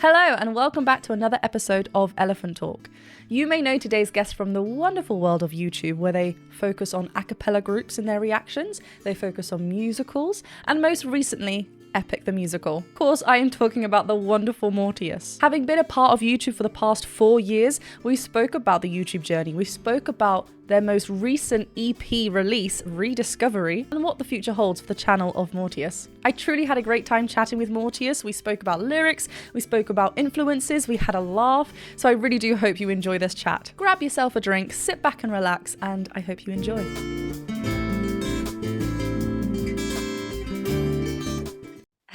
Hello and welcome back to another episode of Elephant Talk. You may know today's guest from the wonderful world of YouTube, where they focus on acapella groups and their reactions, they focus on musicals, and most recently, Epic the Musical. Of course, I am talking about the wonderful Mortius. Having been a part of YouTube for the past 4 years, we spoke about the YouTube journey, we spoke about their most recent EP release, Rediscovery, and what the future holds for the channel of Mortius. I truly had a great time chatting with Mortius. We spoke about lyrics, we spoke about influences, we had a laugh, so I really do hope you enjoy this chat. Grab yourself a drink, sit back and relax, and I hope you enjoy.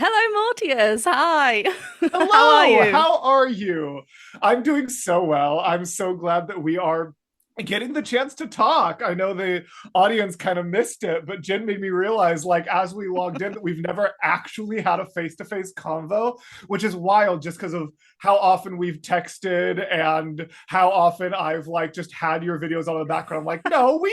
Hello, Mortius. Hi. Hello. How are you? How are you? I'm doing so well. I'm so glad that we are getting the chance to talk. I know the audience kind of missed it, but Jen made me realize, like, as we logged in, that we've never actually had a face-to-face convo, which is wild just because of how often we've texted and how often I've like just had your videos on the background. I'm like, no, we've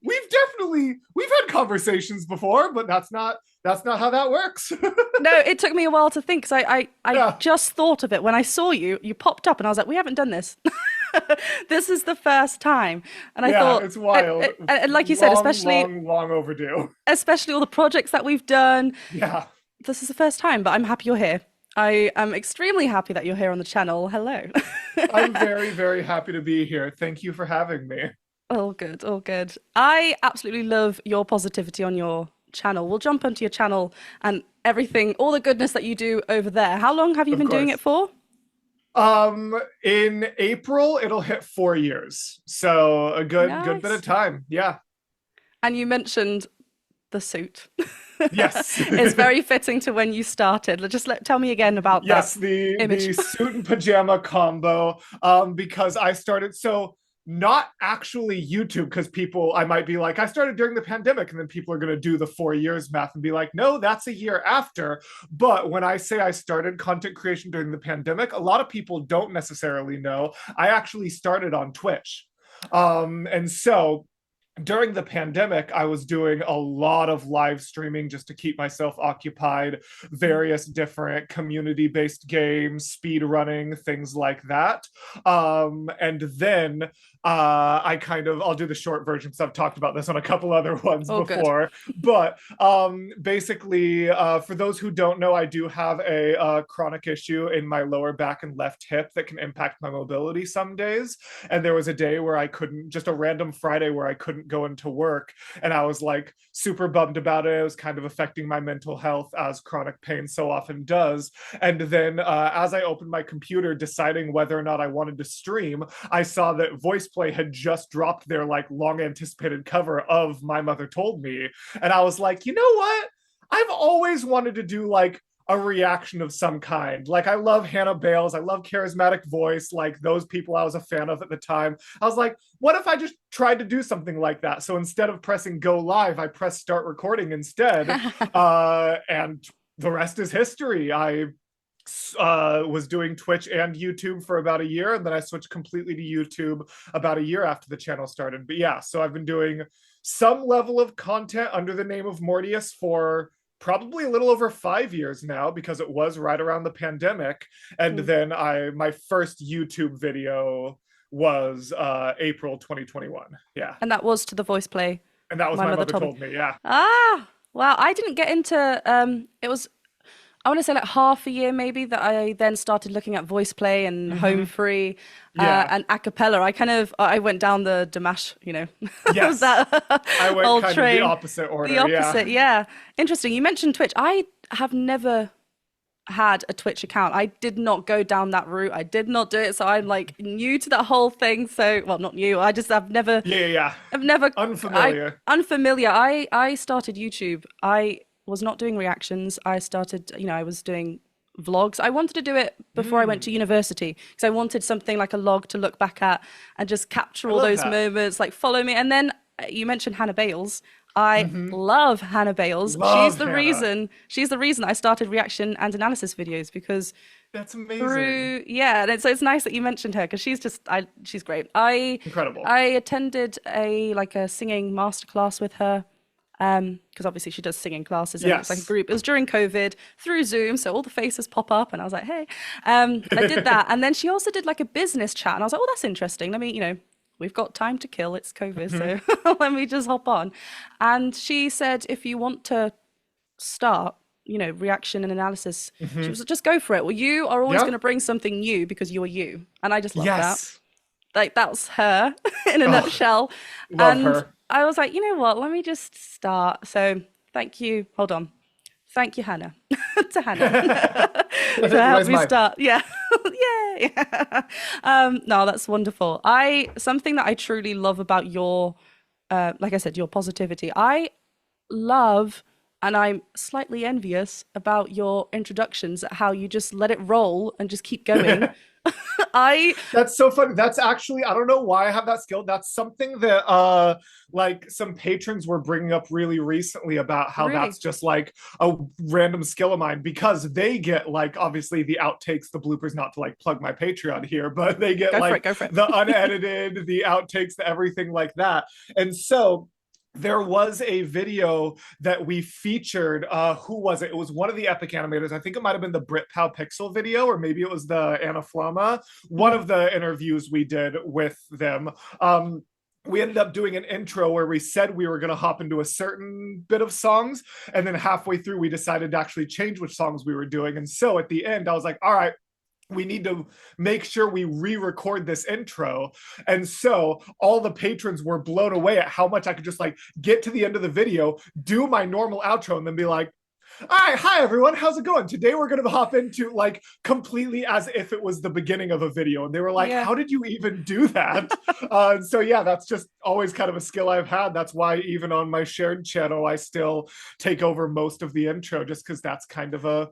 had conversations before, but that's not how that works. No, it took me a while to think, because I just thought of it when I saw you popped up and I was like, we haven't done this. This is the first time. And I thought, it's wild. And like you said, especially long overdue. Especially all the projects that we've done. Yeah. This is the first time, but I'm happy you're here. I am extremely happy that you're here on the channel. Hello. I'm very, very happy to be here. Thank you for having me. All good, all good. I absolutely love your positivity on your channel. We'll jump onto your channel and everything, all the goodness that you do over there. How long have you been doing it for? In April, it'll hit 4 years. So a good bit of time. Yeah. And you mentioned the suit. Yes. It's very fitting to when you started. Tell me again about that image. The suit and pajama combo. Because I started, so not actually YouTube, because I might be like, I started during the pandemic, and then people are going to do the 4 years math and be like, no, that's a year after. But when I say I started content creation during the pandemic, a lot of people don't necessarily know I actually started on Twitch. And so during the pandemic, I was doing a lot of live streaming just to keep myself occupied, various different community-based games, speed running, things like that. And then I'll do the short version because I've talked about this on a couple other ones before. Good. But basically, for those who don't know, I do have a chronic issue in my lower back and left hip that can impact my mobility some days. And there was a day where just a random Friday where I couldn't go into work, and I was like super bummed about it. It was kind of affecting my mental health, as chronic pain so often does. And then as I opened my computer deciding whether or not I wanted to stream, I saw that VoicePlay had just dropped their like long anticipated cover of My Mother Told Me, and I was like, you know what, I've always wanted to do like a reaction of some kind. Like, I love Hannah Bales, I love Charismatic Voice, like those people I was a fan of at the time. I was like, what if I just tried to do something like that? So instead of pressing go live, I pressed start recording instead. And the rest is history. I was doing Twitch and YouTube for about a year, and then I switched completely to YouTube about a year after the channel started. But yeah, so I've been doing some level of content under the name of Mortius for probably a little over 5 years now, because it was right around the pandemic. And then my first YouTube video was April 2021. Yeah. And that was to the voice play. And that was My Mother Told Me. Yeah. Ah, wow. I didn't get into, it was, I want to say like half a year maybe, that I then started looking at voice play and home free and acapella. I went down the Damash, yes. I went kind of the opposite order. The opposite, yeah. Interesting. You mentioned Twitch. I have never had a Twitch account. I did not go down that route. I did not do it. So I'm like new to that whole thing. So, well, not new. I've never. Yeah. I've never. Unfamiliar. Unfamiliar. I started YouTube. I was not doing reactions. I started, I was doing vlogs. I wanted to do it before I went to university, because I wanted something like a log to look back at and just capture all those moments, like follow me. And then you mentioned Hannah Bales. I love Hannah Bales. She's the reason I started reaction and analysis videos, because that's amazing. And so it's nice that you mentioned her, because she's great. Incredible. I attended a singing masterclass with her because obviously she does singing classes and it's like a Yes. group. It was during COVID through Zoom, so all the faces pop up, and I was like, hey, and I did that. And then she also did like a business chat, and I was like, oh, that's interesting. Let me, we've got time to kill. It's COVID, so let me just hop on. And she said, if you want to start, reaction and analysis, she was like, just go for it. Well, you are always Yeah. going to bring something new because you're you, and I just love that. Yes. Like that was her in a nutshell. Love And her. I was like, you know what? Let me just start. So thank you. Hold on. Thank you, Hannah, to Hannah to help Where's me mine? start. Yeah, yay. No, that's wonderful. Something that I truly love about your, like I said, your positivity. I love, and I'm slightly envious about your introductions, how you just let it roll and just keep going. I That's so funny. That's actually, I don't know why I have that skill. That's something that like some patrons were bringing up really recently about how really, that's just like a random skill of mine, because they get like obviously the outtakes, the bloopers, not to like plug my Patreon here, but they get go for it. the unedited, the outtakes, the everything like that. And so there was a video that we featured. Who was it? It was one of the Epic animators. I think it might have been the Britpal Pixel video, or maybe it was the Anna Flama. One of the interviews we did with them. We ended up doing an intro where we said we were going to hop into a certain bit of songs, and then halfway through we decided to actually change which songs we were doing. And so at the end I was like, all right, we need to make sure we re-record this intro. And so all the patrons were blown away at how much I could just like get to the end of the video, do my normal outro, and then be like, all right, hi everyone, how's it going? Today we're going to hop into like completely as if it was the beginning of a video. And they were like, Yeah. how did you even do that? So yeah, that's just always kind of a skill I've had. That's why even on my shared channel, I still take over most of the intro, just because that's kind of a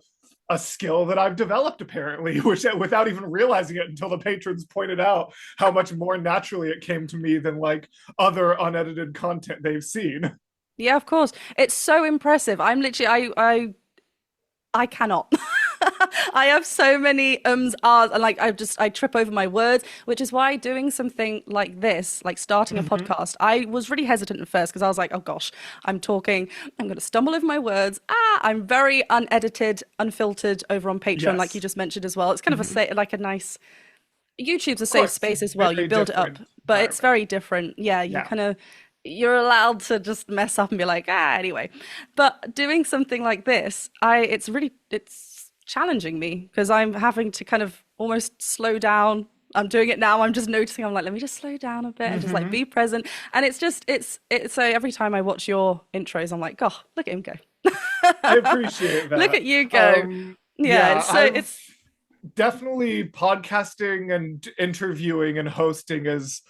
skill that I've developed apparently, which without even realizing it until the patrons pointed out how much more naturally it came to me than like other unedited content they've seen. Yeah, of course. It's so impressive. I'm literally I cannot. I have so many ahs, and like I trip over my words, which is why doing something like this, like starting a podcast, I was really hesitant at first because I was like, oh gosh, I'm going to stumble over my words. I'm very unedited, unfiltered over on Patreon, like you just mentioned as well. It's kind of like a nice, YouTube's a safe space as well. You build it up, but it's very different. Yeah, you're allowed to just mess up and be like, anyway. But doing something like this, it's challenging me because I'm having to kind of almost slow down. I'm doing it now. I'm just noticing. I'm like, let me just slow down a bit and just like be present. And it's so every time I watch your intros, I'm like, oh, look at him go. I appreciate that. Look at you go. It's definitely podcasting and interviewing and hosting is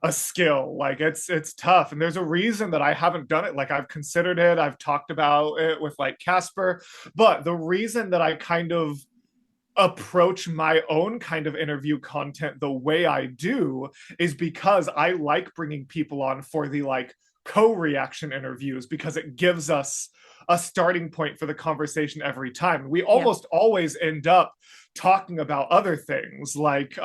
a skill. Like it's tough, and there's a reason that I haven't done it. Like I've considered it, I've talked about it with like Casper, but the reason that I kind of approach my own kind of interview content the way I do is because I like bringing people on for the like co-reaction interviews, because it gives us a starting point for the conversation every time. We almost always end up talking about other things, like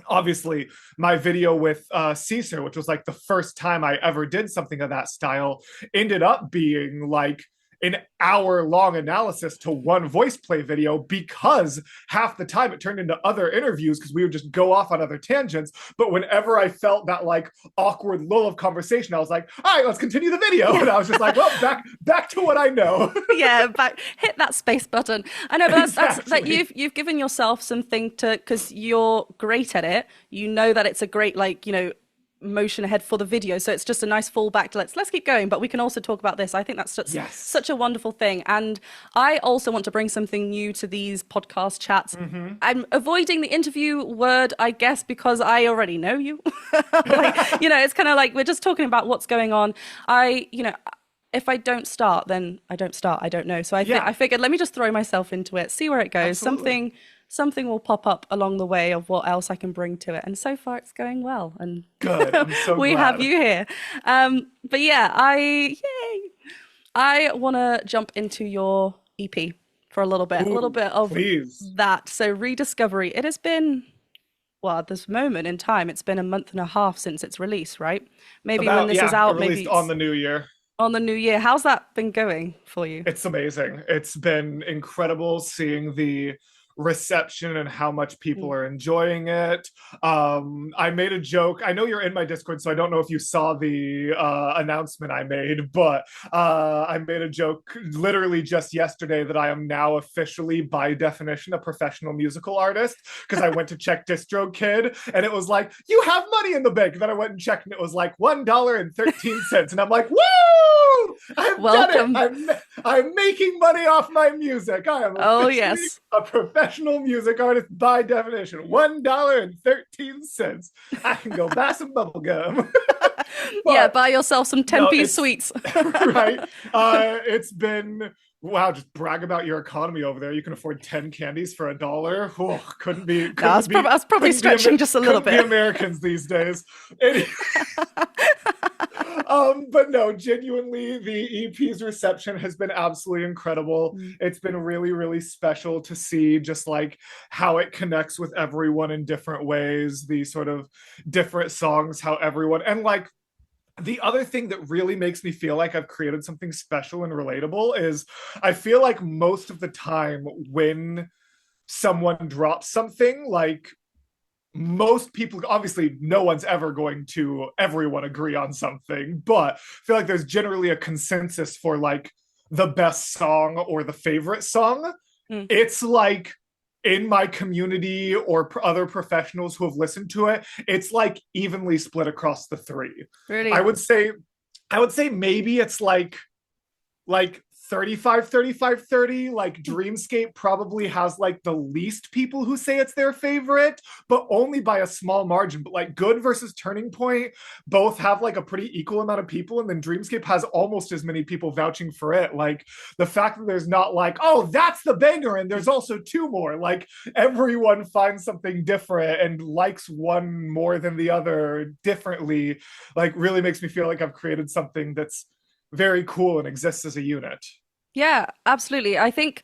obviously my video with Caesar, which was like the first time I ever did something of that style, ended up being like an hour-long analysis to one voice play video, because half the time it turned into other interviews because we would just go off on other tangents. But whenever I felt that like awkward lull of conversation, I was like, all right, let's continue the video. And I was just like, well, back to what I know. Hit that space button. I know, but that's like you've given yourself something to, because you're great at it. You know that it's a great motion ahead for the video, so it's just a nice fallback to let's keep going, but we can also talk about this. I think that's such a wonderful thing, and I also want to bring something new to these podcast chats. I'm avoiding the interview word, I guess, because I already know you. It's kind of like we're just talking about what's going on. If I don't start, then I don't start. I don't know. So I figured, let me just throw myself into it, see where it goes. Absolutely. Something will pop up along the way of what else I can bring to it. And so far it's going well. And good. I'm so we glad. have you here. But yeah, I want to jump into your EP for a little bit of that. So Rediscovery, it has been, well, at this moment in time, it's been a month and a half since its release, right? Maybe when this is out, maybe on the new year. on the new year. How's that been going for you? It's amazing. It's been incredible seeing the reception and how much people are enjoying it. I made a joke. I know you're in my Discord, so I don't know if you saw the announcement I made, but I made a joke literally just yesterday that I am now officially, by definition, a professional musical artist, because I went to check DistroKid and it was like, you have money in the bank. And then I went and checked and it was like $1.13. And I'm like, woo! I've Welcome. done it. I'm making money off my music. I am a professional music artist by definition. $1.13. I can go buy some bubble gum. Yeah, buy yourself some 10-piece sweets. Right. It's been, wow, just brag about your economy over there. You can afford 10 candies for $1. Oh, couldn't be. I was probably stretching just a little bit. Couldn't be Americans these days. But no, genuinely, the EP's reception has been absolutely incredible. It's been really, really special to see just like how it connects with everyone in different ways, the sort of different songs, how everyone, and like, the other thing that really makes me feel like I've created something special and relatable is I feel like most of the time when someone drops something, like most people, obviously no one's ever going to everyone agree on something, but I feel like there's generally a consensus for like the best song or the favorite song. It's like in my community or other professionals who have listened to it, it's like evenly split across the three. Really? I would say maybe it's like 35 30. Like Dreamscape probably has like the least people who say it's their favorite, but only by a small margin. But like Good versus Turning Point both have like a pretty equal amount of people, and then Dreamscape has almost as many people vouching for it. Like the fact that there's not like, oh, that's the banger and there's also two more, like everyone finds something different and likes one more than the other differently, like really makes me feel like I've created something that's very cool and exists as a unit. Yeah, absolutely. I think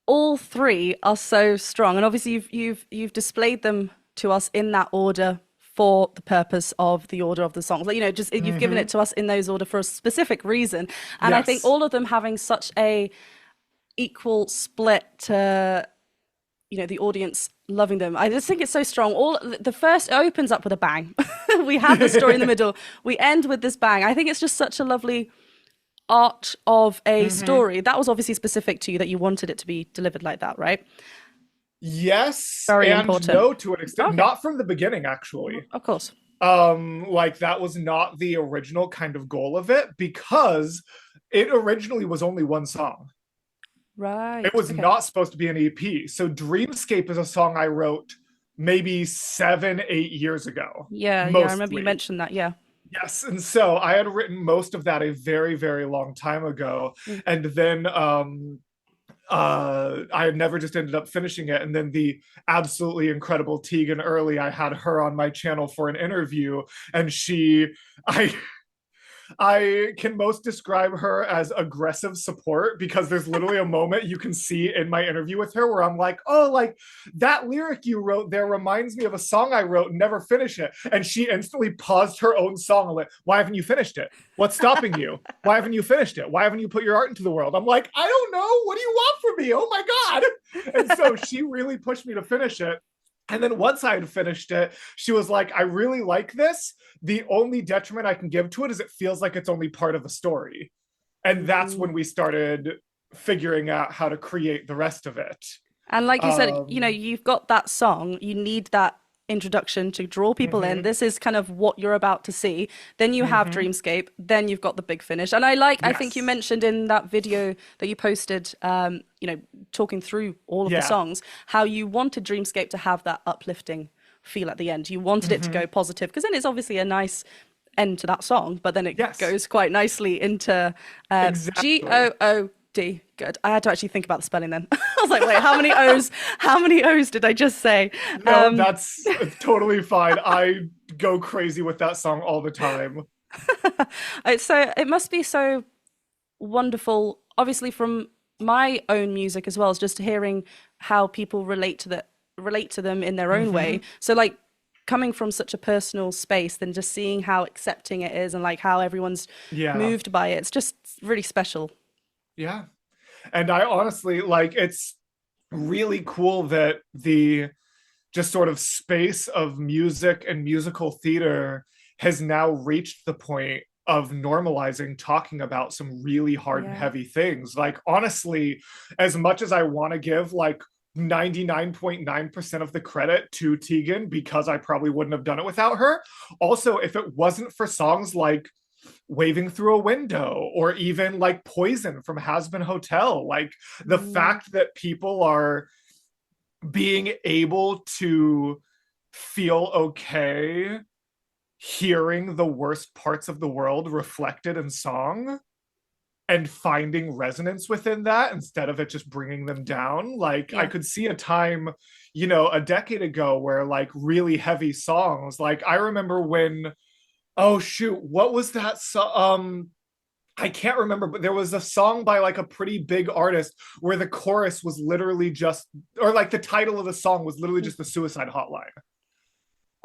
all three are so strong, and obviously you've displayed them to us in that order for the purpose of the order of the songs. Like, you know, just you've given it to us in those order for a specific reason, and yes. I think all of them having such a equal split to, you know, the audience loving them. I just think it's so strong. All the first opens up with a bang. We have the story in the middle. We end with this bang. I think it's just such a lovely arc of a story. That was obviously specific to you, that you wanted it to be delivered like that, right? Yes, very and important. No, to an extent. Okay. Not from the beginning, actually. Of course. Like that was not the original kind of goal of it, because it originally was only one song. Right. It was not supposed to be an EP. So Dreamscape is a song I wrote maybe 7-8 years ago. Yeah, I remember you mentioned that, yeah. Yes, and so I had written most of that a very, very long time ago. And then I had never just ended up finishing it. And then the absolutely incredible Tegan Early, I had her on my channel for an interview, and I can most describe her as aggressive support, because there's literally a moment you can see in my interview with her where I'm like, oh, like that lyric you wrote there reminds me of a song I wrote and never finished it. And she instantly paused her own song and went, why haven't you finished it? What's stopping you? Why haven't you finished it? Why haven't you put your art into the world? I'm like, I don't know. What do you want from me? Oh my God. And so she really pushed me to finish it. And then once I had finished it, she was like, I really like this. The only detriment I can give to it is it feels like it's only part of the story. And that's when we started figuring out how to create the rest of it. And like you said, you know, you've got that song, you need that introduction to draw people in. This is kind of what you're about to see. Then you have Dreamscape, then you've got the big finish. And I think you mentioned in that video that you posted, you know, talking through all of the songs, how you wanted Dreamscape to have that uplifting feel at the end. You wanted it to go positive, because then it's obviously a nice end to that song, but then it goes quite nicely into GOOD. Good. I had to actually think about the spelling then. I was like, wait, how many O's did I just say? No, that's totally fine. I go crazy with that song all the time. So it must be so wonderful, obviously, from my own music as well, as just hearing how people relate to them in their own way. So like, coming from such a personal space, then just seeing how accepting it is and like how everyone's Yeah. moved by it. It's just really special. Yeah. And I honestly like it's really cool that the just sort of space of music and musical theater has now reached the point of normalizing talking about some really hard and Yeah. heavy things. Like, honestly, as much as I want to give like 99.9% of the credit to Tegan, because I probably wouldn't have done it without her. Also, if it wasn't for songs like Waving Through a Window or even like Poison from Has Been Hotel, like the fact that people are being able to feel okay hearing the worst parts of the world reflected in song and finding resonance within that instead of it just bringing them down. Like, I could see a time, you know, a decade ago where like really heavy songs, like I remember when, oh shoot, what was that I can't remember, but there was a song by like a pretty big artist where the chorus was literally just, or like the title of the song was literally just the suicide hotline.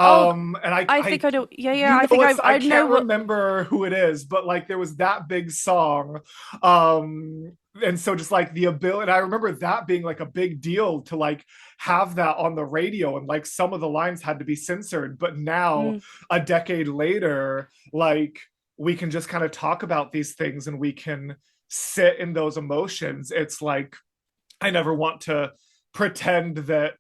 And I think I don't. Yeah, you know, I think I know can't remember who it is, but like there was that big song. And so just like the ability, and I remember that being like a big deal to like have that on the radio, and like some of the lines had to be censored. But now, a decade later, like we can just kind of talk about these things and we can sit in those emotions. It's like, I never want to pretend that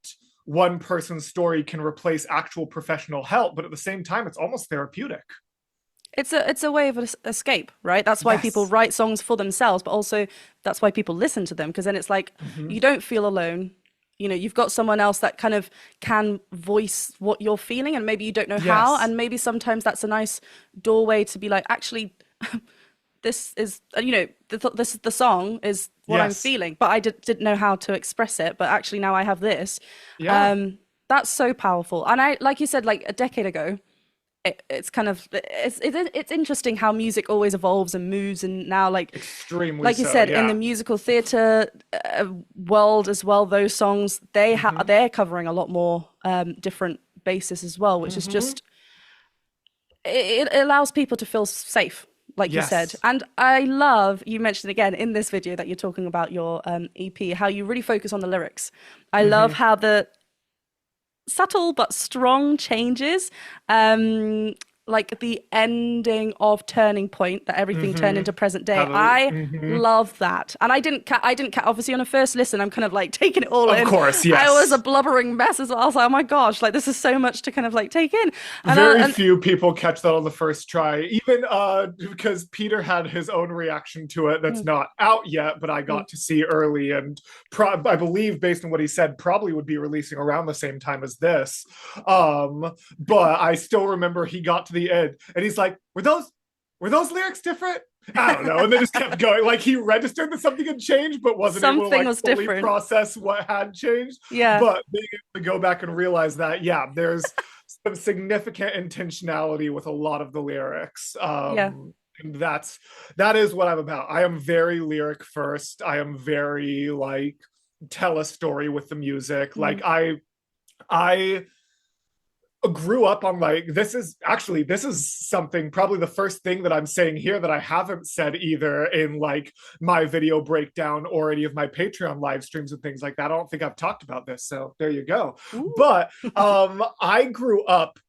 one person's story can replace actual professional help, but at the same time, it's almost therapeutic. it's a way of escape, right? That's why people Yes. write songs for themselves, but also that's why people listen to them, because then it's like you don't feel alone. You know, you've got someone else that kind of can voice what you're feeling, and maybe you don't know how, Yes. and maybe sometimes that's a nice doorway to be like, actually, this is, you know, this the song is what I'm Yes. feeling, but I didn't know how to express it. But actually, now I have this. Yeah. That's so powerful. And I, like you said, like a decade ago, it's kind of it's interesting how music always evolves and moves, and now Extremely like you so. said, in the Yeah. musical theater world as well, those songs they're covering a lot more different bases as well, which is just it allows people to feel safe, like you said. Yes. And I love, you mentioned again in this video that you're talking about your EP, how you really focus on the lyrics. I love how the subtle but strong changes, like the ending of Turning Point, that everything turned into present day. I love that. And I didn't obviously on a first listen, I'm kind of like taking it all in. Of course, I was a yes. blubbering mess as well. I was like, oh my gosh, like this is so much to kind of like take in. And Very few people catch that on the first try, even because Peter had his own reaction to it that's not out yet, but I got to see early, and I believe, based on what he said, probably would be releasing around the same time as this. But I still remember he got to the end and he's like, were those lyrics different? I don't know. And they just kept going. Like he registered that something had changed, but wasn't able to like was fully different. process what had changed. Yeah. But being able to go back and realize that, yeah, there's some significant intentionality with a lot of the lyrics. And that is what I'm about. I am very lyric first. I am very like tell a story with the music. Like I grew up on like this is something, probably the first thing that I'm saying here that I haven't said either in like my video breakdown or any of my Patreon live streams and things like that. I don't think I've talked about this, so there you go. Ooh. But I grew up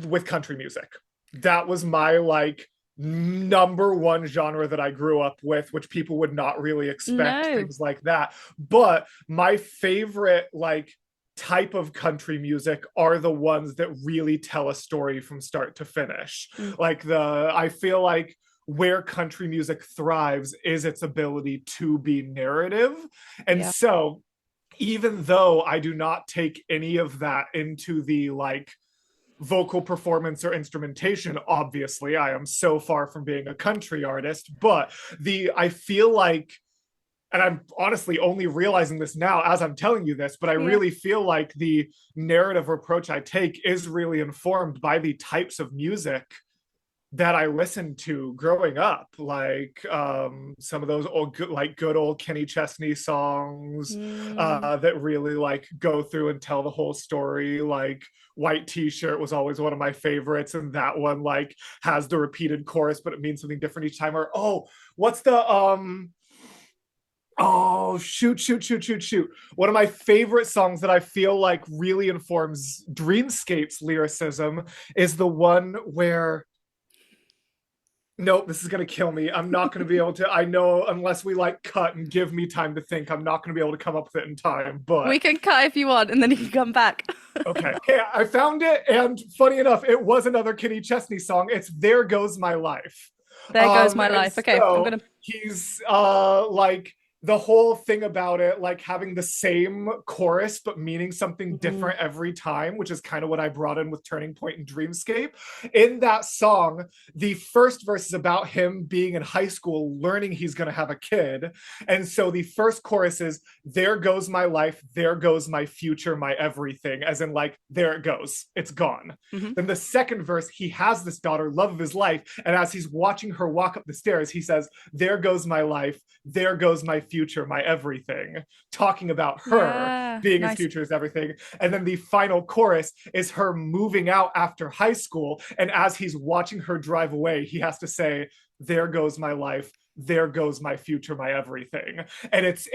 with country music. That was my like number one genre that I grew up with, which people would not really expect things like that. But my favorite like type of country music are the ones that really tell a story from start to finish. Like I feel like where country music thrives is its ability to be narrative. And so even though I do not take any of that into the like vocal performance or instrumentation, obviously I am so far from being a country artist, but I feel like, and I'm honestly only realizing this now as I'm telling you this, but I really feel like the narrative approach I take is really informed by the types of music that I listened to growing up, like some of those old good old Kenny Chesney songs that really like go through and tell the whole story. Like White T-shirt was always one of my favorites, and that one like has the repeated chorus, but it means something different each time. Or what's the Oh, shoot. One of my favorite songs that I feel like really informs Dreamscape's lyricism is the one where, nope, this is going to kill me. I'm not going to be able to, I know, unless we like cut and give me time to think, I'm not going to be able to come up with it in time, but. We can cut if you want, and then you can come back. Okay, I found it, and funny enough, it was another Kenny Chesney song. It's There Goes My Life. There Goes My Life. Okay, so I'm going to. He's like, the whole thing about it, like having the same chorus but meaning something different every time, which is kind of what I brought in with Turning Point and Dreamscape. In that song, the first verse is about him being in high school, learning he's going to have a kid. And so the first chorus is, there goes my life, there goes my future, my everything, as in like, there it goes, it's gone. Then the second verse, he has this daughter, love of his life, and as he's watching her walk up the stairs, he says, there goes my life, there goes my future, my everything, talking about her being his future is everything. And then the final chorus is her moving out after high school, and as he's watching her drive away, he has to say, there goes my life, there goes my future, my everything. And it's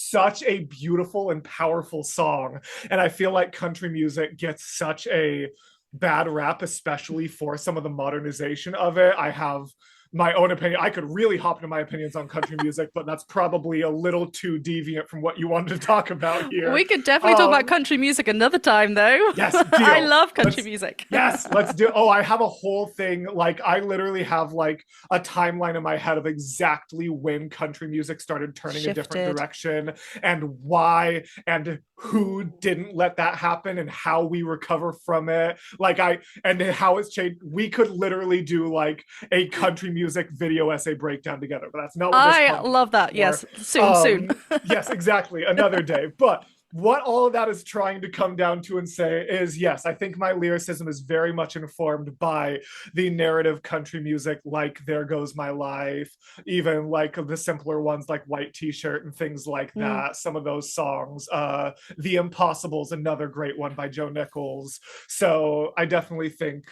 such a beautiful and powerful song, and I feel like country music gets such a bad rap, especially for some of the modernization of it. I have my own opinion. I could really hop into my opinions on country music, but that's probably a little too deviant from what you wanted to talk about here. We could definitely talk about country music another time, though. Yes, I love country music. Yes, let's do. Oh, I have a whole thing. Like, I literally have like a timeline in my head of exactly when country music started turning a different direction, and why, and who didn't let that happen, and how we recover from it. Like, and how it's changed. We could literally do like a country music video essay breakdown together, but that's not what this I love that. For. Yes, soon. Yes, exactly. Another day. But what all of that is trying to come down to and say is, yes, I think my lyricism is very much informed by the narrative country music, like There Goes My Life, even like the simpler ones like White T-shirt and things like that. Some of those songs. The Impossible's another great one by Joe Nichols. So I definitely think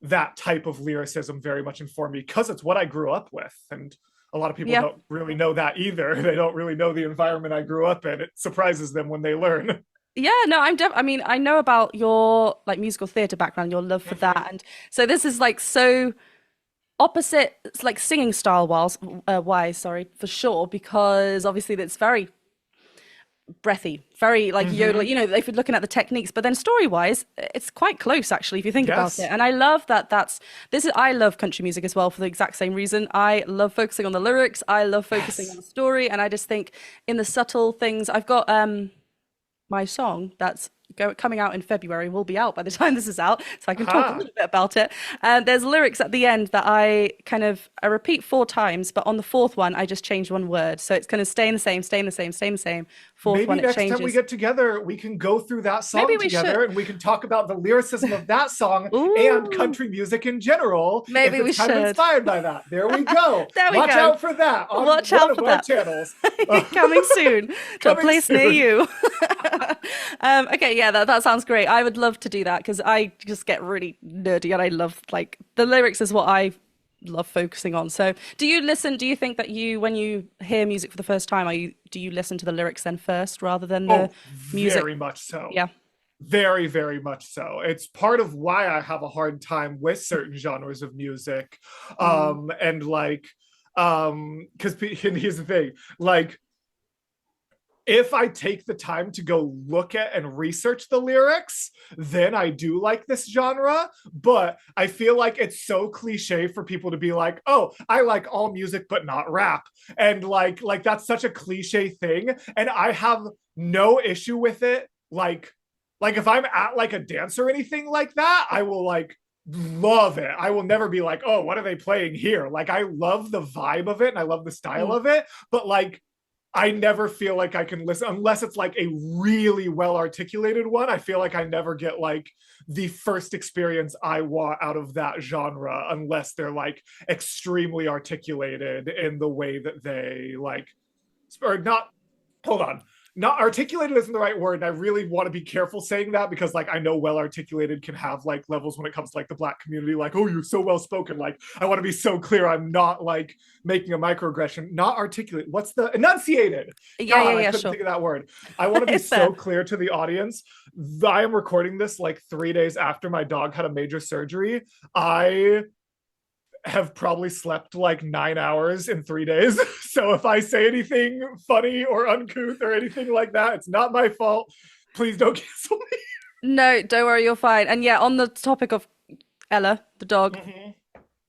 that type of lyricism very much informed me, because it's what I grew up with. And a lot of people don't really know that either. They don't really know the environment I grew up in. It surprises them when they learn. Yeah, no, I mean, I know about your like musical theater background, your love for that. And so this is like so opposite, it's like singing style wise, sorry, for sure, because obviously it's very breathy, very like yodel, you know, if you're looking at the techniques, but then story wise it's quite close actually if you think about it. And I love I love country music as well for the exact same reason. I love focusing on the lyrics, I love focusing on the story, and I just think in the subtle things. I've got my song that's coming out in February, will be out by the time this is out, so I can talk a little bit about it. And there's lyrics at the end that I repeat 4 times, but on the 4th one I just change one word, so it's going to stay in the same. 4th Maybe one it next changes. time we get together, we can go through that song together, and we can talk about the lyricism of that song and country music in general. Maybe we should. Inspired by that. There we go. Watch out for that on Watch one out of for our that. channels. Coming soon to a place soon. near you. Okay, yeah, that sounds great. I would love to do that because I just get really nerdy, and I love like the lyrics is what I love focusing on. So do you think that when you hear music for the first time, do you listen to the lyrics then first rather than the music? Very much so. Yeah. Very, very much so. It's part of why I have a hard time with certain genres of music. And like, because here's the thing, like, if I take the time to go look at and research the lyrics, then I do like this genre. But I feel like it's so cliche for people to be like, oh, I like all music, but not rap. And like that's such a cliche thing. And I have no issue with it. Like if I'm at like a dance or anything like that, I will like love it. I will never be like, oh, what are they playing here? Like, I love the vibe of it and I love the style of it. But like, I never feel like I can listen unless it's like a really well articulated one. I feel like I never get like the first experience I want out of that genre unless they're like extremely articulated in the way that they like, or not. Hold on. Not articulated isn't the right word. And I really want to be careful saying that because like I know well articulated can have like levels when it comes to like the Black community, like, oh, you're so well spoken. Like I want to be so clear I'm not like making a microaggression. Not articulate. What's the enunciated? God, I couldn't think of that word. I want to be so clear to the audience. I am recording this like 3 days after my dog had a major surgery. I have probably slept like 9 hours in 3 days. So if I say anything funny or uncouth or anything like that, it's not my fault. Please don't cancel me. No, don't worry, you're fine. And yeah, on the topic of Ella, the dog,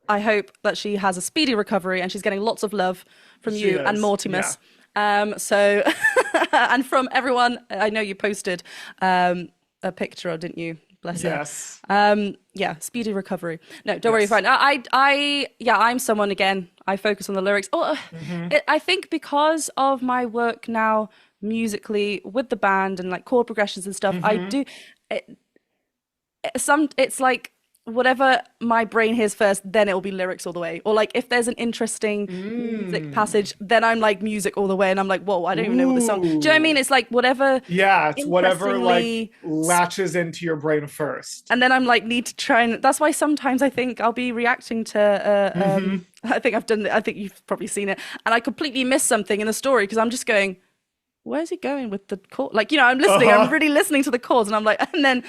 I hope that she has a speedy recovery and she's getting lots of love from you and Mortius. Yeah. So, and from everyone, I know you posted a picture, didn't you? Bless her. Yeah, speedy recovery. No, don't worry, fine. I'm someone, again, I focus on the lyrics. I think because of my work now musically with the band and like chord progressions and stuff, I do it's like whatever my brain hears first, then it will be lyrics all the way. Or like if there's an interesting music passage, then I'm like music all the way, and I'm like, whoa, I don't even know what the song. Do you know what I mean? It's like whatever. Yeah, it's whatever like latches into your brain first. And then I'm like need to try and. That's why sometimes I think I'll be reacting to. I think you've probably seen it, and I completely miss something in the story because I'm just going, where's he going with the chord? Like, you know, I'm listening, I'm really listening to the chords, and I'm like, and then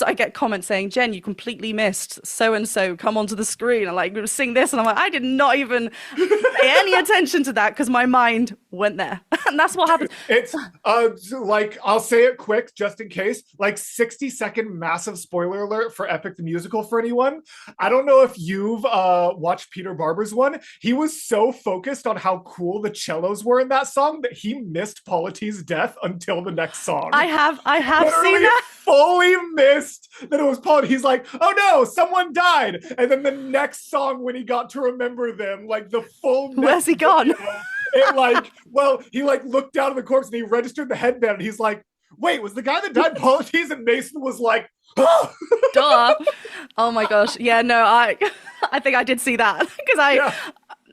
I get comments saying, Jen, you completely missed so-and-so come onto the screen and like sing this. And I'm like, I did not even pay any attention to that because my mind went there. And that's what happens. It's like, I'll say it quick just in case, like 60-second massive spoiler alert for Epic the Musical for anyone. I don't know if you've watched Peter Barber's one. He was so focused on how cool the cellos were in that song that he missed Paula T's death until the next song. I have seen that. Fully missed that it was Paula. He's like, oh no, someone died. And then the next song, when he got to remember them, like the full. Where's he gone? It like, well, he like looked down at the corpse and he registered the headband. And he's like, wait, was the guy that died Paula T's? And Mason was like, oh. Duh. Oh my gosh. Yeah, no, I think I did see that because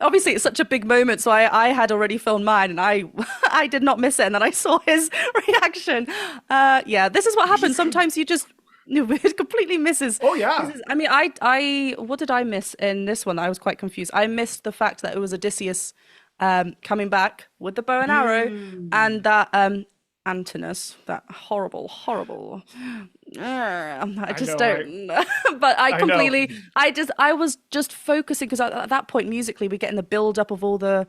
obviously it's such a big moment, so I had already filmed mine and I did not miss it, and then I saw his reaction. This is what happens sometimes. You just it completely misses. I mean, I what did I miss in this one? I was quite confused. I missed the fact that it was Odysseus coming back with the bow and arrow, and that Antinous, that horrible I just don't but I completely I was just focusing because at that point musically we get in the build up of all the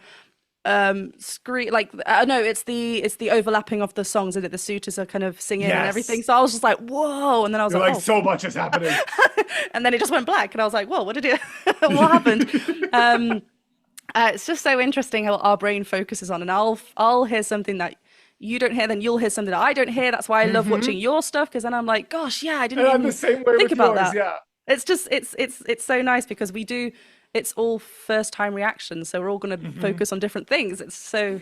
screen, like no, it's the overlapping of the songs, and the suitors are kind of singing and everything, so I was just like, whoa, and then I was like, so much is happening. And then it just went black and I was like, whoa, what did it what happened? It's just so interesting how our brain focuses on, and I'll hear something that you don't hear, then you'll hear something that I don't hear. That's why I love watching your stuff, because then I'm like, gosh, yeah, I didn't even the same way think about yours, that. Yeah. It's just it's so nice because it's all first time reactions, so we're all going to focus on different things. It's so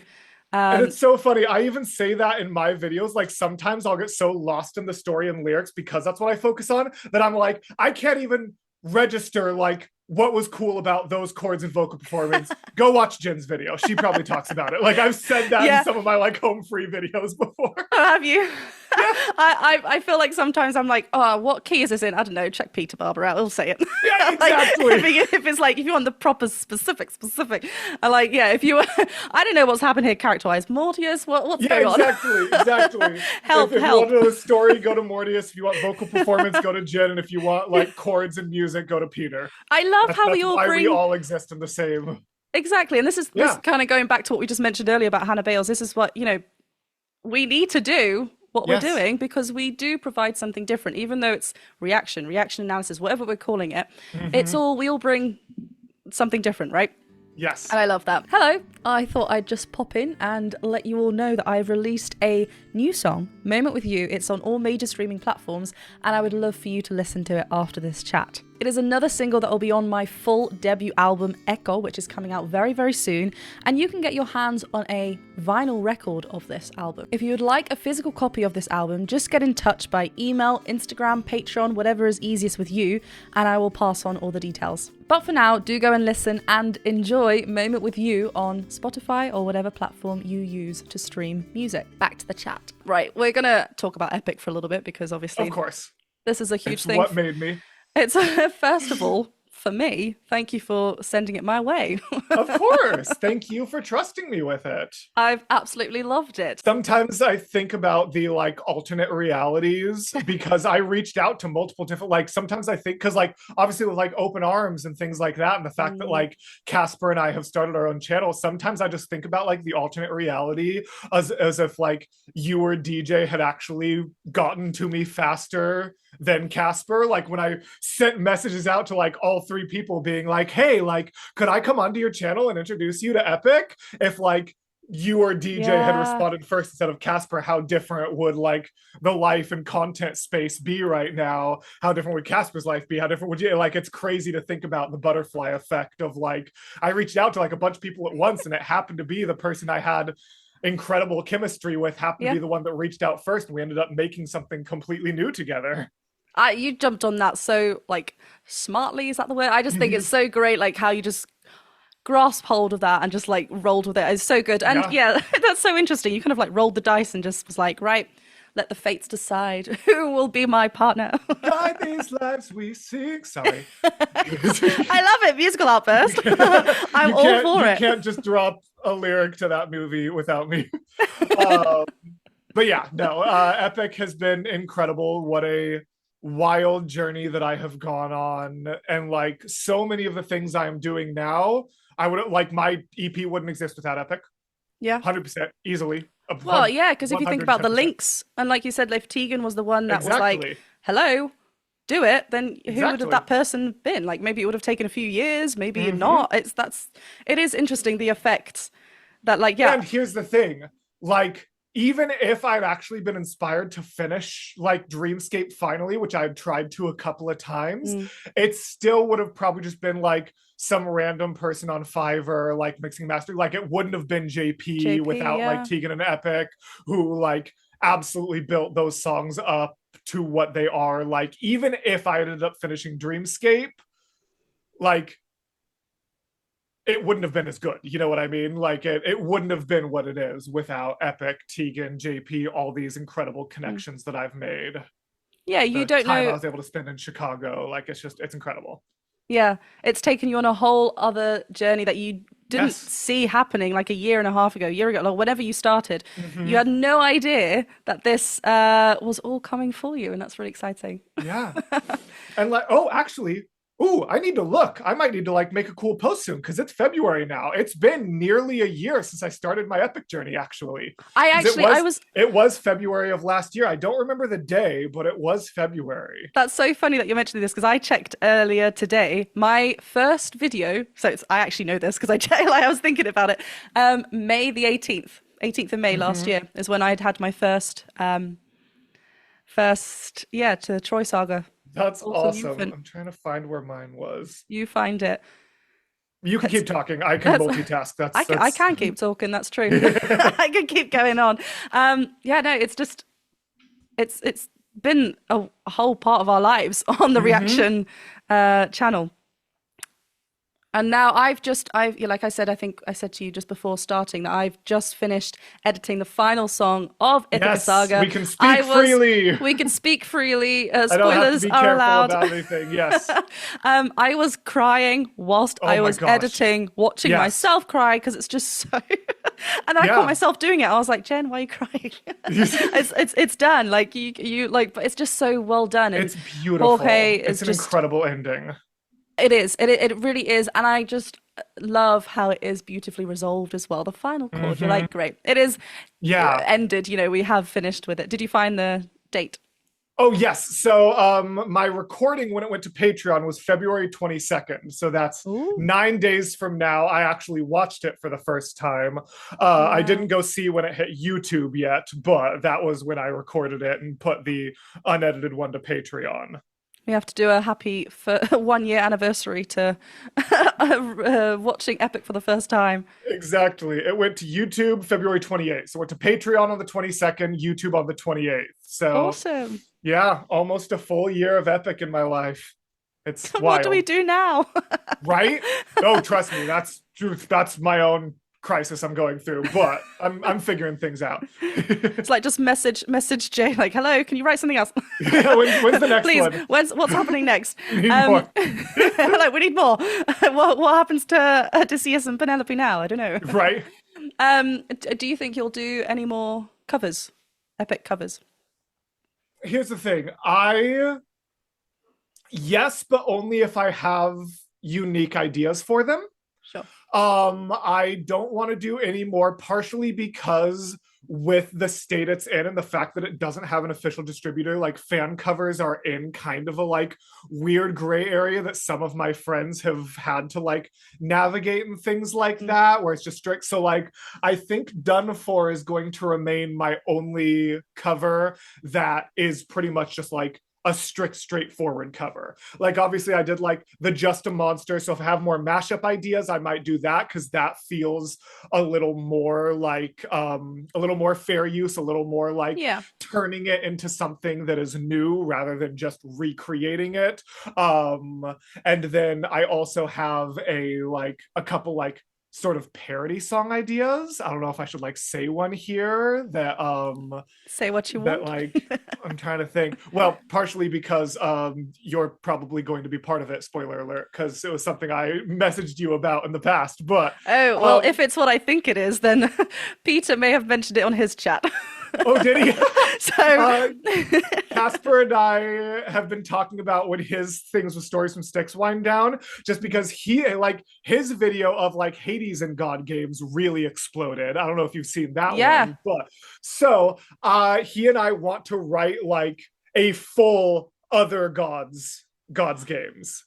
and it's so funny. I even say that in my videos. Like sometimes I'll get so lost in the story and lyrics because that's what I focus on, that I'm like, I can't even register like what was cool about those chords and vocal performance. Go watch Jen's video. She probably talks about it. Like I've said that in some of my like home free videos before. Oh, have you? Yeah. I feel like sometimes I'm like, oh, what key is this in? I don't know. Check Peter Barber out. He'll say it. Yeah, exactly. Like, if it's like, if you want the proper specific, I like, yeah, if you, I don't know what's happened here character-wise. Mortius, what's going on? Exactly. Help. If you want to know the story, go to Mortius. If you want vocal performance, go to Jen. And if you want like chords and music, go to Peter. I love how we all exist in the same. Exactly. And this is kind of going back to what we just mentioned earlier about Hannah Bales. This is what, you know, we need to do what we're doing, because we do provide something different, even though it's reaction analysis, whatever we're calling it. We all bring something different, right? Yes. And I love that. Hello. I thought I'd just pop in and let you all know that I've released a new song, Moment With You. It's on all major streaming platforms, and I would love for you to listen to it after this chat. It is another single that will be on my full debut album, ECCO, which is coming out very, very soon, and you can get your hands on a vinyl record of this album. If you would like a physical copy of this album, just get in touch by email, Instagram, Patreon, whatever is easiest with you, and I will pass on all the details. But for now, do go and listen and enjoy Moment With You on Spotify or whatever platform you use to stream music. Back to the chat. Right, we're going to talk about Epic for a little bit because obviously... Of course. This is a huge thing. What made me. It's first of all, for me, thank you for sending it my way. Of course. Thank you for trusting me with it. I've absolutely loved it. Sometimes I think about the like alternate realities because I reached out to multiple different, like sometimes I think, because like obviously with like open arms and things like that, and the fact that like Casper and I have started our own channel, sometimes I just think about like the alternate reality as if like you or DJ had actually gotten to me faster than Casper. Like when I sent messages out to like all three people being like, hey, like, could I come onto your channel and introduce you to Epic? If like you or DJ had responded first instead of Casper, how different would like the life and content space be right now? How different would Casper's life be? How different would you, like, it's crazy to think about the butterfly effect of like, I reached out to like a bunch of people at once and it happened to be the person I had incredible chemistry with happened to be the one that reached out first, and we ended up making something completely new together. You jumped on that so like smartly, is that the word? I just think it's so great, like how you just grasp hold of that and just like rolled with it. It's so good. And yeah, that's so interesting. You kind of like rolled the dice and just was like, right, let the fates decide who will be my partner. Guide these lives we seek. Sorry. I love it. Musical outburst. I'm all for it. You can't just drop a lyric to that movie without me. But yeah, no, Epic has been incredible. What a wild journey that I have gone on, and like so many of the things I am doing now, I would like my EP wouldn't exist without Epic. 100% easily. Well, yeah, because if you think about the links, and like you said, if Tegan was the one that was like, hello, do it, then who would have that person been? Like maybe it would have taken a few years, maybe not. It is interesting, the effect that like, And here's the thing, like even if I'd actually been inspired to finish like Dreamscape finally, which I've tried to a couple of times, it still would have probably just been like some random person on Fiverr, like mixing mastering. Like it wouldn't have been JP without like Tegan and Epic, who like absolutely built those songs up to what they are. Like even if I ended up finishing Dreamscape, like it wouldn't have been as good. You know what I mean? Like it wouldn't have been what it is without Epic, Tegan, JP, all these incredible connections that I've made. Yeah, you don't know. I was able to spend in Chicago. Like it's incredible. Yeah, it's taken you on a whole other journey that you didn't see happening like a year and a half ago, like whenever you started. You had no idea that this was all coming for you, and that's really exciting. Yeah. And like, actually, I need to look. I might need to like make a cool post soon because it's February now. It's been nearly a year since I started my Epic journey, actually. It was February of last year. I don't remember the day, but it was February. That's so funny that you're mentioning this because I checked earlier today. My first video, I actually know this because I checked, like I was thinking about it. May the 18th of May last year is when I'd had my first to the Troy Saga. That's awesome. I'm trying to find where mine was. You find it. You can keep talking. I can multitask. I can keep talking. That's true. I can keep going on. It's been a whole part of our lives on the Reaction channel. And now like I said, I think I said to you just before starting that I've just finished editing the final song of Ithaca Saga. We can speak freely. We can speak freely. I don't have to be careful about anything. Yes. I was crying whilst I was editing, watching myself cry because it's just so. And I caught myself doing it. I was like, Jen, why are you crying? it's done. Like you like, but it's just so well done. And it's beautiful. Jorge it's an incredible ending. It is. It really is. And I just love how it is beautifully resolved as well. The final chord, you're like, great. It is ended. We have finished with it. Did you find the date? Oh, yes. So my recording when it went to Patreon was February 22nd. So that's 9 days from now. I actually watched it for the first time. I didn't go see when it hit YouTube yet, but that was when I recorded it and put the unedited one to Patreon. We have to do a happy for 1 year anniversary to watching Epic for the first time. Exactly. It went to YouTube February 28th. So it went to Patreon on the 22nd, YouTube on the 28th. So Awesome. yeah, almost a full year of Epic in my life. It's wild. What do we do now? Right? Oh, trust me, that's my own crisis I'm going through, but I'm figuring things out. It's like just message Jay, like, hello, can you write something else? Yeah, when's the next Please, one? what's happening next? We need more. Like, we need more. What happens to Odysseus and Penelope now? I don't know. Right. Do you think you'll do any more covers? Epic covers? Here's the thing. Yes, but only if I have unique ideas for them. Sure. I don't want to do any more, partially because with the state it's in and the fact that it doesn't have an official distributor, like fan covers are in kind of a like weird gray area that some of my friends have had to like navigate and things like that, where it's just strict. So like, I think Done For is going to remain my only cover that is pretty much just like a straightforward cover. Like obviously I did like the Just a Monster, so if I have more mashup ideas I might do that, because that feels a little more like a little more fair use, a little more like turning it into something that is new rather than just recreating it. And then I also have a couple like sort of parody song ideas. I don't know if I should like say one here that say what you that want. Like I'm trying to think. Well, partially because you're probably going to be part of it, spoiler alert, because it was something I messaged you about in the past. But oh well, if it's what I think it is, then Peter may have mentioned it on his chat. Oh, did he? So Casper and I have been talking about when his things with Stories from Styx wind down, just because he like his video of like Hades and God games really exploded. I don't know if you've seen that one, but so he and I want to write like a full other gods games.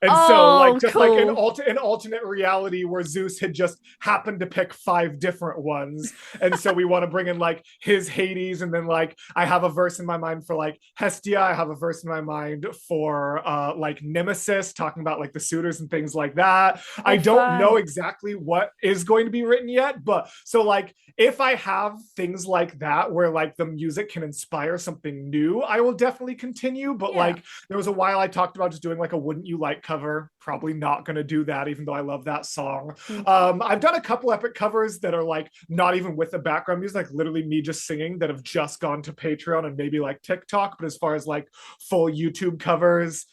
And so like just cool. like an alternate reality where Zeus had just happened to pick 5 different ones. And so we want to bring in like his Hades, and then like I have a verse in my mind for like Hestia. I have a verse in my mind for like Nemesis, talking about like the suitors and things like that. I don't know exactly what is going to be written yet, but so like if I have things like that where like the music can inspire something new, I will definitely continue. But like there was a while I talked about just doing like a Wouldn't You Like cover. Probably not going to do that, even though I love that song. I've done a couple epic covers that are like not even with the background music, like literally me just singing, that have just gone to Patreon and maybe like TikTok. But as far as like full YouTube covers,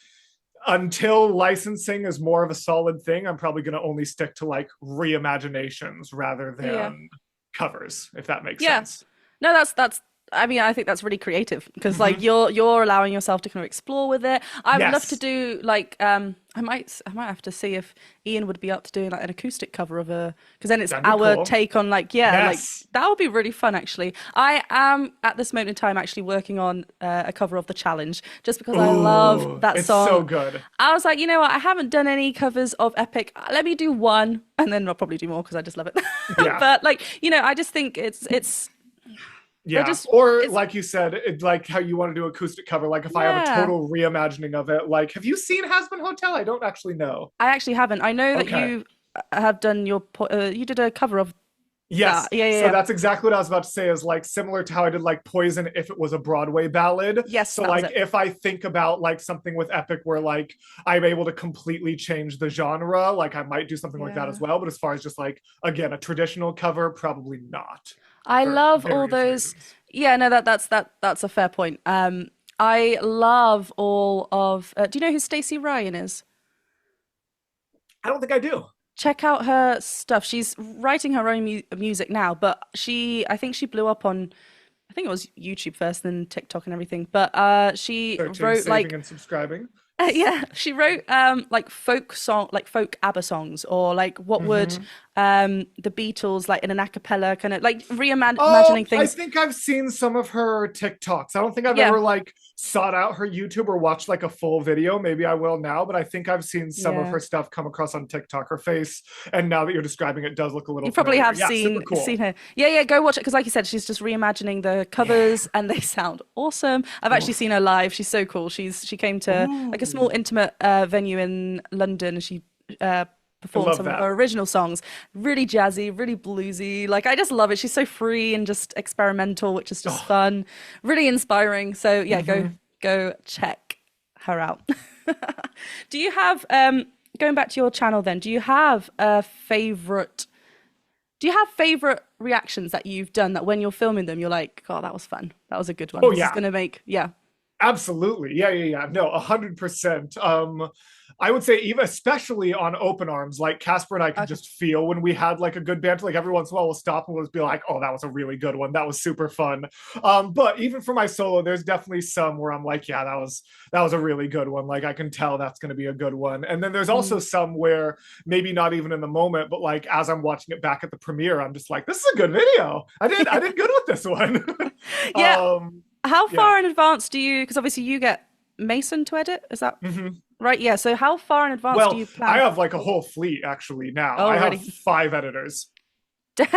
until licensing is more of a solid thing, I'm probably going to only stick to like reimaginations rather than covers, if that makes sense. No, that's I mean, I think that's really creative, because like you're allowing yourself to kind of explore with it. I would love to do like I might have to see if Ian would be up to doing like an acoustic cover of a, because then it's our take on like like that would be really fun actually. I am at this moment in time actually working on a cover of The Challenge, just because I love that song. It's so good. I was like, you know what, I haven't done any covers of Epic, let me do one, and then I'll probably do more because I just love it. But like, you know, I just think it's or like you said, like how you want to do acoustic cover, like if I have a total reimagining of it, like have you seen Has Been Hotel? I don't actually know. I actually haven't. I know that you have done your you did a cover of Yes. So that's exactly what I was about to say, is like similar to how I did like Poison if it was a Broadway ballad. Yes. So like if I think about like something with Epic where like I'm able to completely change the genre, like I might do something like that as well. But as far as just like, again, a traditional cover, probably not. I love all those. Reasons. Yeah, no, that's a fair point. I love all of. Do you know who Stacey Ryan is? I don't think I do. Check out her stuff. She's writing her own music now, but I think she blew up on, I think it was YouTube first, then TikTok and everything. But she wrote like and subscribing. Yeah, she wrote like folk ABBA songs, or like what would Hmm. the Beatles, like in an a cappella kind of like Oh, reimagining I things. think I've seen some of her TikToks. I don't think I've Yeah, ever like sought out her YouTube or watched like a full video. Maybe I will now, but I think I've seen some of yeah. her stuff come across on TikTok. Her face, and now that you're describing it, does look a little You probably familiar. have Yeah, super seen cool. her. Yeah, yeah, go watch it because, like you said, she's just reimagining the Yeah. covers, and they sound awesome. I've actually Oof. seen her live. She's so cool. She came to like a small Ooh. intimate venue in London, and she uh, I performed love some of that. her original songs. Really jazzy, really bluesy. Like I just love it. She's so free and just experimental, which is just Oh. fun, really inspiring. So yeah, Hmm. go check her out. Do you have going back to your channel then? Do you have favorite reactions that you've done that when you're filming them, you're like, oh, that was fun. That was a good one. Oh This is yeah. gonna make, yeah. Absolutely. Yeah, yeah, yeah. No, 100%. I would say even especially on open arms, like Casper and I can Okay. just feel when we had like a good banter. Like every once in a while we'll stop and we'll just be like, oh, that was a really good one. That was super fun. But even for my solo, there's definitely some where I'm like, yeah, that was a really good one. Like I can tell that's gonna be a good one. And then there's also Mm. some where maybe not even in the moment, but like as I'm watching it back at the premiere, I'm just like, this is a good video. I did good with this one. Yeah. um How yeah. far in advance do you, because obviously you get Mason to edit, is that Mhm. right? Yeah. So how far in advance do Well, you I plan? have like a whole fleet actually now. Oh, I have really? 5 editors. Dang.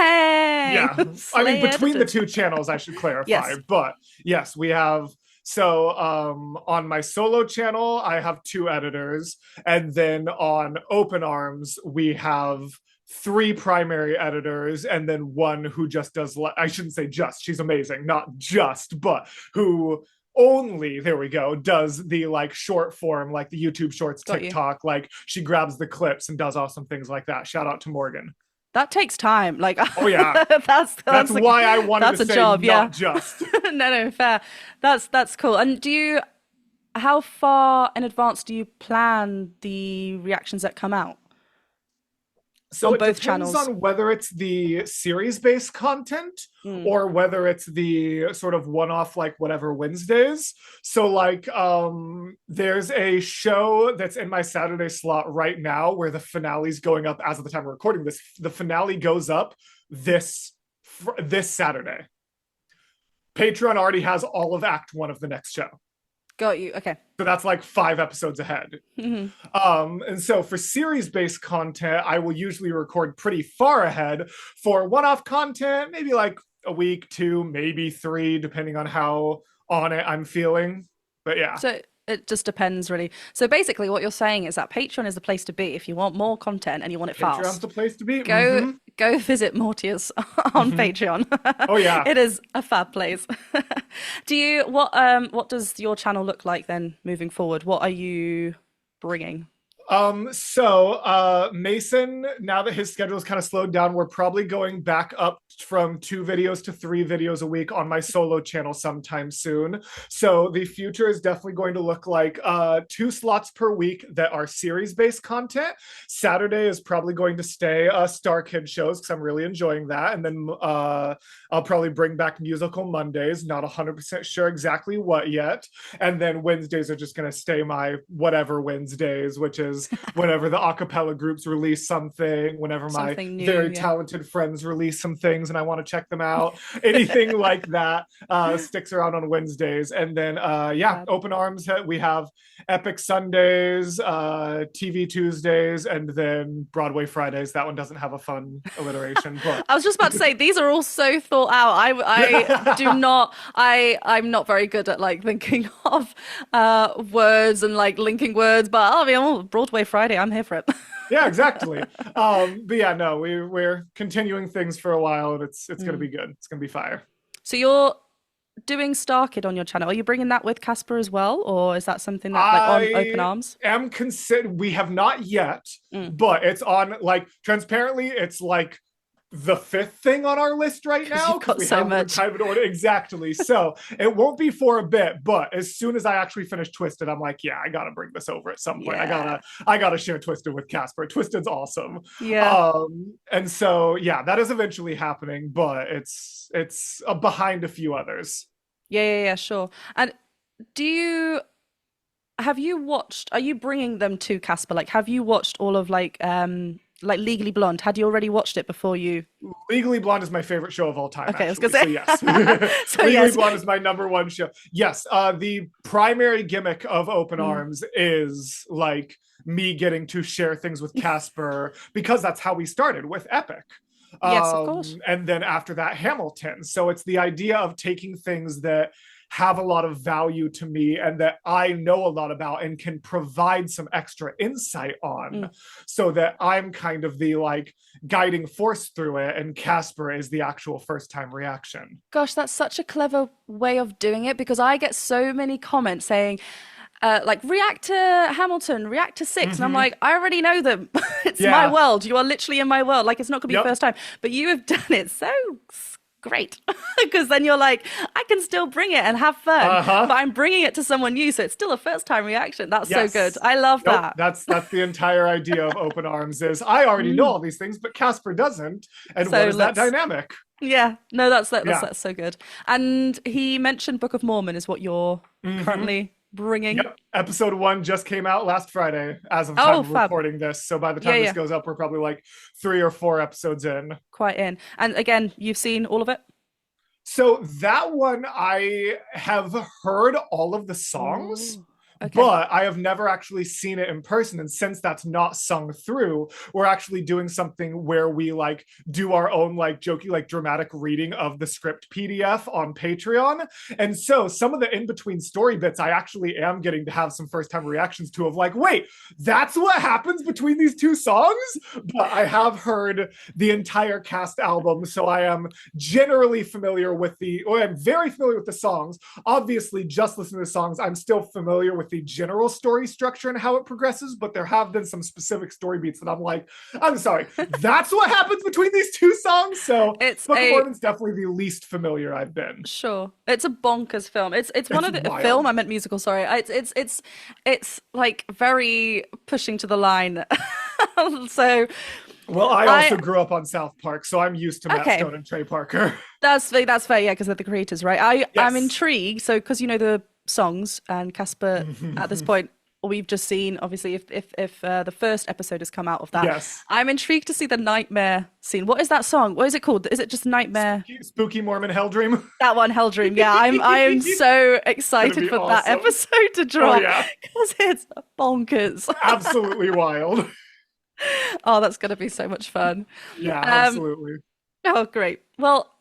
Yeah. I mean, Slay between the editors. two channels, I should clarify. Yes. But yes, we have. So on my solo channel, I have 2 editors. And then on Open Arms, we have 3 primary editors and then one who just does, I shouldn't say just, she's amazing, not just, but who only, there we go, does the like short form, like the YouTube shorts, Got you. TikTok, like she grabs the clips and does awesome things like that. Shout out to Morgan. That takes time. Like Oh yeah. that's That's that's a why I wanted to that's a say job, yeah. not just. No, no, fair. That's cool. And how far in advance do you plan the reactions that come out So on it both depends channels? on whether it's the series based content Mm. or whether it's the sort of one off like whatever Wednesdays. So like there's a show that's in my Saturday slot right now where the finale's going up as of the time we're recording this. The finale goes up this this Saturday. Patreon already has all of Act 1 of the next show. Got you. Okay. So that's like 5 episodes ahead. Mhm. And so for series based content, I will usually record pretty far ahead. For one off content, maybe like a week, 2, maybe 3, depending on how on it I'm feeling. But yeah, So it just depends, really. So basically, what you're saying is that Patreon is the place to be if you want more content and you want it Patreon's the fast. place to be. Go Mm-hmm. go visit Mortius on Mm-hmm. Patreon. Oh, yeah. It is a fab place. Do you what does your channel look like then moving forward? What are you bringing? Mason, now that his schedule is kind of slowed down, we're probably going back up from 2 videos to 3 videos a week on my solo channel sometime soon. So the future is definitely going to look like 2 slots per week that are series-based content. Saturday is probably going to stay Star Kid shows because I'm really enjoying that. And then I'll probably bring back musical Mondays, not 100% sure exactly what yet. And then Wednesdays are just going to stay my whatever Wednesdays, which is whenever the acapella groups release something, whenever my Something new, very yeah. talented friends release some things and I want to check them out. Anything like that sticks around on Wednesdays. And then, yeah, Fab. open arms, we have Epic Sundays, TV Tuesdays, and then Broadway Fridays. That one doesn't have a fun alliteration, but I was just about to say these are all so thought out. I do not I'm not very good at like thinking of words and like linking words, but I mean, oh, Broadway Friday, I'm here for it. yeah, exactly. But yeah, no, we're continuing things for a while, and it's gonna be Mm. good. It's gonna be fire. So you're doing Star Kid on your channel. Are you bringing that with Casper as well, or is that something that like on Open I Arms? am consider we have not yet, Mm. but it's on like transparently, it's like the 5th thing on our list right Because now you've because got we so have them in much. kind of an order exactly. So it won't be for a bit, but as soon as I actually finish Twisted, I'm like, yeah, I gotta bring this over at some point. Yeah. I gotta share Twisted with Casper. Twisted's awesome. Yeah. And so yeah, that is eventually happening, but it's behind a few others. Yeah, yeah, yeah, sure. And do you have you watched, are you bringing them to Casper? Like, have you watched all of like Legally Blonde? Had you already watched it before you? Legally Blonde is my favorite show of all time, Okay, I was actually. gonna So say. yes. So Legally yes. Blonde is my number one show. Yes. The primary gimmick of Open Mm. Arms is like me getting to share things with Casper because that's how we started with Epic. Yes, of course. And then after that, Hamilton. So it's the idea of taking things that have a lot of value to me and that I know a lot about and can provide some extra insight on, so that I'm kind of the like guiding force through it, and Casper is the actual first time reaction. Gosh, that's such a clever way of doing it, because I get so many comments saying, like, react to Hamilton, react to Six. And I'm like, I already know them. It's my world. You are literally in my world. Like, it's not going to be your first time. But you have done it so great, because then you're like, I can still bring it and have fun, but I'm bringing it to someone new. So it's still a first time reaction. That's so good. I love that. That's the entire idea of Open Arms is I already know all these things, but Casper doesn't. And so what is that dynamic? Yeah, no, that's so good. And he mentioned Book of Mormon is what you're currently bringing. Yep. Episode 1 just came out last Friday as of time of recording this. So by the time this goes up, we're probably like 3 or 4 episodes in. Quite in. And again, you've seen all of it? So that one, I have heard all of the songs. But I have never actually seen it in person. And since that's not sung through, we're actually doing something where we like do our own like jokey, like dramatic reading of the script PDF on Patreon. And so some of the in-between story bits, I actually am getting to have some first-time reactions to, of like, wait, that's what happens between these 2 songs? But I have heard the entire cast album, so I am generally familiar with I'm very familiar with the songs. Obviously, just listening to the songs, I'm still familiar with the general story structure and how it progresses, but there have been some specific story beats that I'm like, I'm sorry, that's what happens between these 2 songs. So Book of Mormon's definitely the least familiar I've been. Sure, it's a bonkers film. It's one of the film. I meant musical. Sorry, it's like very pushing to the line. So. Well, I also grew up on South Park, so I'm used to Matt Stone and Trey Parker. That's fair, yeah, because they're the creators, right? I'm intrigued, so because you know the songs and Casper at this point, we've just seen, obviously, if the first episode has come out of that, I'm intrigued to see the nightmare scene. What is that song? What is it called? Is it just Nightmare? Spooky Mormon Hell Dream. That one, Hell Dream. Yeah, I'm so excited for that episode to drop, because it's bonkers. Absolutely wild. Oh, that's going to be so much fun. Yeah, absolutely. Oh, great. Well,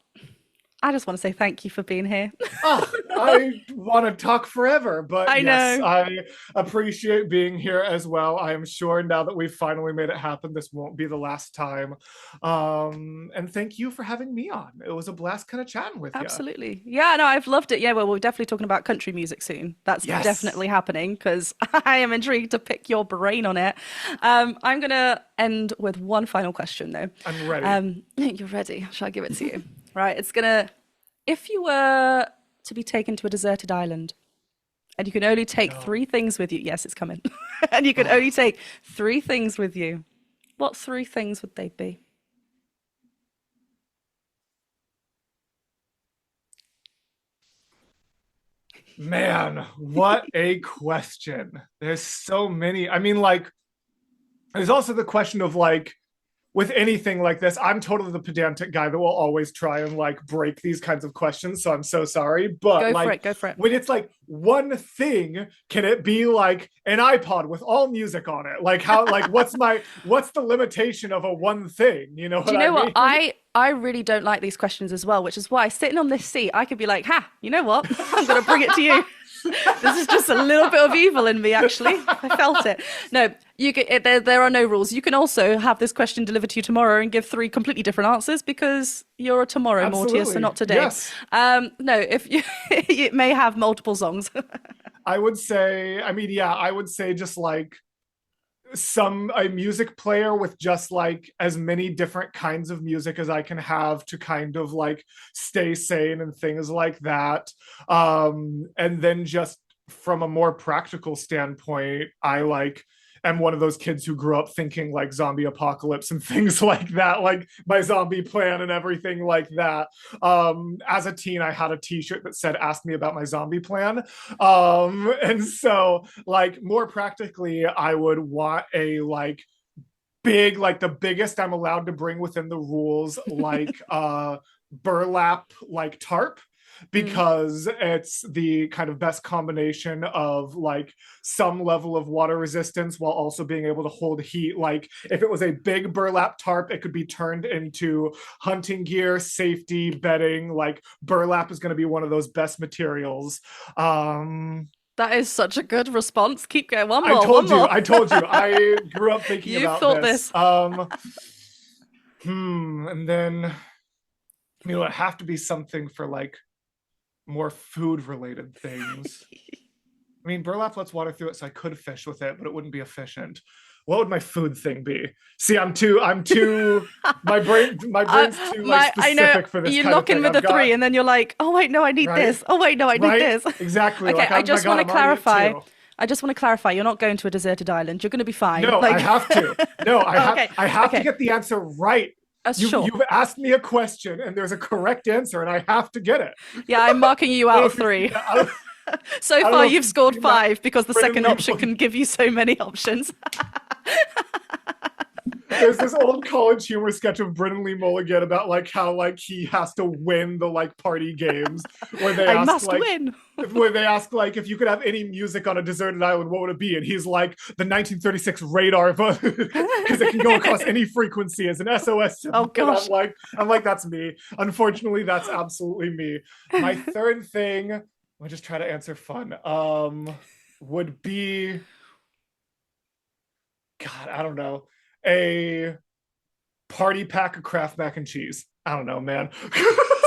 I just want to say thank you for being here. I want to talk forever, but I know. I appreciate being here as well. I am sure now that we've finally made it happen, this won't be the last time. And thank you for having me on. It was a blast kind of chatting with you. Absolutely. Yeah, no, I've loved it. Yeah, well, we're definitely talking about country music soon. That's definitely happening, because I am intrigued to pick your brain on it. I'm going to end with one final question, though. I'm ready. You're ready. Shall I give it to you? Right, if you were to be taken to a deserted island and you can only take 3 things with you, yes, it's coming, and you can only take 3 things with you, what 3 things would they be? Man, what a question. There's so many. I mean, like, there's also the question of like, with anything like this, I'm totally the pedantic guy that will always try and like break these kinds of questions. So I'm so sorry. But go for it. When it's like one thing, can it be like an iPod with all music on it? Like how, like what's the limitation of a one thing? You know what I mean? Do you know what? I really don't like these questions as well, which is why sitting on this seat, I could be like, you know what? I'm going to bring it to you. This is just a little bit of evil in me, actually. I felt it. No, there are no rules. You can also have this question delivered to you tomorrow and give 3 completely different answers, because you're a tomorrow Mortius and not today. Yes. No, if you, it may have multiple songs. I would say just like a music player with just like as many different kinds of music as I can have to kind of like stay sane and things like that. And then just from a more practical standpoint, I like am one of those kids who grew up thinking like zombie apocalypse and things like that, like my zombie plan and everything like that. As a teen, I had a t-shirt that said, ask me about my zombie plan. And so like more practically, I would want a like big, like the biggest I'm allowed to bring within the rules, like burlap like tarp, because it's the kind of best combination of like some level of water resistance while also being able to hold heat. Like if it was a big burlap tarp, it could be turned into hunting gear, safety, bedding. Like burlap is going to be one of those best materials. That is such a good response. Keep going. One more. I told you. I grew up thinking about this. And then, you know, it have to be something for like more food related things. I mean, burlap lets water through it, so I could fish with it, but it wouldn't be efficient. What would my food thing be? See, I'm too my brain's too like specific I know, for this. You kind lock of in thing. with the three, and then you're like, oh wait, no, I need this. Oh wait, no, I need this. Exactly. Okay, like, I just want to clarify. I just want to clarify. You're not going to a deserted island. You're going to be fine. No, I have to. No, I have to get the answer right. Sure. You've asked me a question, and there's a correct answer, and I have to get it. Yeah, I'm marking you out of 3. So far, you've scored 5 because the second option can give you so many options. There's this old college humor sketch of Brennan Lee Mulligan about like how like he has to win the like party games where they ask win. Where they ask like if you could have any music on a deserted island, what would it be? And he's like the 1936 radar because it can go across any frequency as an SOS symbol. Oh gosh. I'm like that's me. Unfortunately, that's absolutely me. My third thing, I'll just try to answer fun. Would be, God, I don't know. A party pack of Kraft mac and cheese. I don't know, man.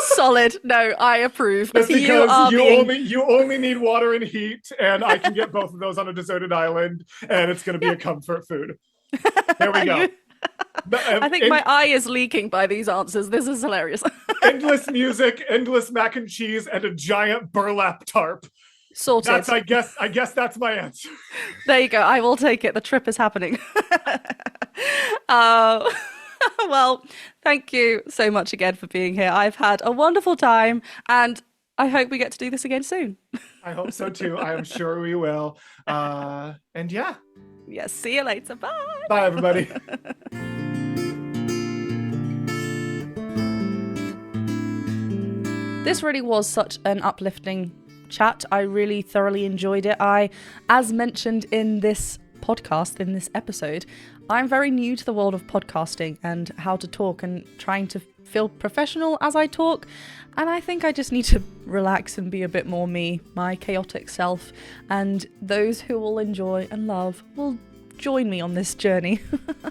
Solid. No, I approve. That's because you only need water and heat, and I can get both of those on a deserted island, and it's going to be a comfort food. There we go. I think my eye is leaking by these answers. This is hilarious. Endless music, endless mac and cheese, and a giant burlap tarp. Sorted. That's I guess that's my answer. There you go. I will take it. The trip is happening. Well, thank you so much again for being here. I've had a wonderful time, and I hope we get to do this again soon. I hope so too. I am sure we will. And yeah. Yes, see you later. Bye. Bye, everybody. This really was such an uplifting chat. I really thoroughly enjoyed it. As mentioned in this podcast, in this episode, I'm very new to the world of podcasting and how to talk and trying to feel professional as I talk. And I think I just need to relax and be a bit more me, my chaotic self. And those who will enjoy and love will join me on this journey.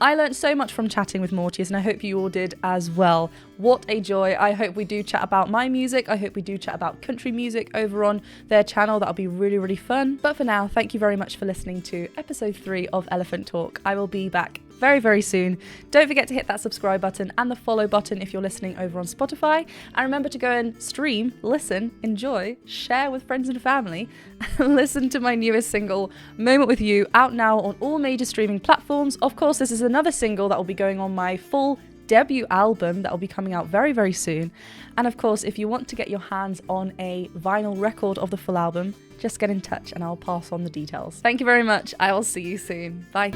I learned so much from chatting with Mortius, and I hope you all did as well. What a joy. I hope we do chat about my music. I hope we do chat about country music over on their channel. That'll be really, really fun. But for now, thank you very much for listening to episode 3 of Elephant Talk. I will be back very, very soon. Don't forget to hit that subscribe button and the follow button if you're listening over on Spotify. And remember to go and stream, listen, enjoy, share with friends and family, and listen to my newest single, Moment With You, out now on all major streaming platforms. Of course, this is another single that will be going on my full debut album that will be coming out very, very soon. And of course, if you want to get your hands on a vinyl record of the full album, just get in touch and I'll pass on the details. Thank you very much. I will see you soon. Bye.